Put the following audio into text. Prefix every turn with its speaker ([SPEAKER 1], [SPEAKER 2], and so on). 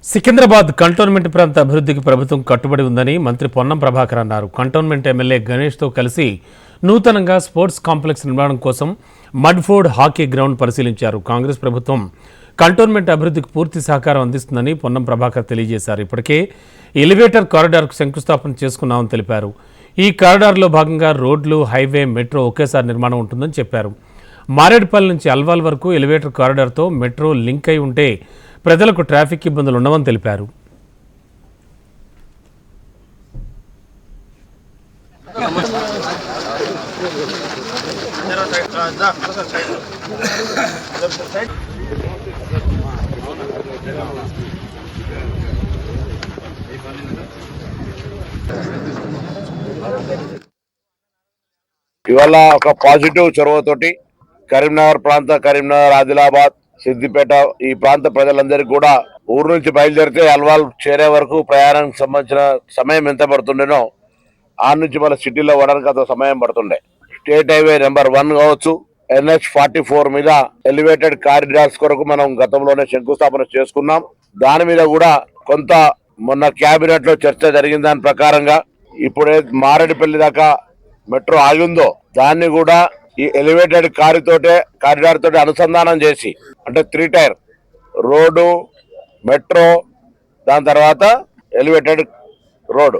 [SPEAKER 1] Secunderabad cantonment ప్రాంత అభివృద్ధికి ప్రభుత్వం కట్టుబడి ఉందని మంత్రి పొన్నం ప్రభాకర్ అన్నారు. కంటోన్మెంట్ ఎమ్మెల్యే గణేష్తో కలిసి నూతనంగా స్పోర్ట్స్ కాంప్లెక్స్ నిర్మాణం కోసం మడ్ఫోర్డ్ హాకీ గ్రౌండ్ పరిశీలించారు. కాంగ్రెస్ ప్రభుత్వం కంటోన్మెంట్ అభివృద్ధికి పూర్తి సహకారం అందిస్తుందని పొన్నం ప్రభాకర్ తెలియజేశారు. ఇప్పటికే ఎలివేటర్ కారిడార్కు శంకుస్థాపన చేసుకున్నామని తెలిపారు. ఈ కారిడార్లో భాగంగా రోడ్లు, హైవే, మెట్రో ఒకేసారి నిర్మాణం ఉంటుందని చెప్పారు. మారేడుపల్లి నుంచి అల్వాల్ వరకు ఎలివేటర్ కారిడార్తో మెట్రో లింక్ అయి ఉంటే ప్రజలకు ట్రాఫిక్ ఇబ్బందులు ఉండవని తెలిపారు.
[SPEAKER 2] ఇవాళ ఒక పాజిటివ్ చొరవతోటి కరీంనగర్, ఆదిలాబాద్, సిద్దిపేట ఈ ప్రాంత ప్రజలందరికీ కూడా ఊరు నుంచి బయలుదేరితే అల్వాల్ చేరే వరకు ప్రయాణానికి సంబంధించిన సమయం ఎంత పడుతుండేనో ఆ నుంచి మన సిటీలో పడడానికి అంత సమయం పడుతుండే. స్టేట్ హైవే నెంబర్ 1 కావచ్చు, NH44 మీద ఎలివేటెడ్ కారిడార్స్ కొరకు మనం గతంలోనే శంకుస్థాపన చేసుకున్నాం. దాని మీద కూడా కొంత మొన్న క్యాబినెట్ లో చర్చ జరిగిన దాని ప్రకారంగా ఇప్పుడే మారేడుపల్లి దాకా మెట్రో ఆగిందో దాన్ని కూడా ఈ ఎలివేటెడ్ కారిడార్ తోటి అనుసంధానం చేసి, అంటే 3 టైర్ రోడ్డు, మెట్రో, దాని తర్వాత ఎలివేటెడ్ రోడ్డు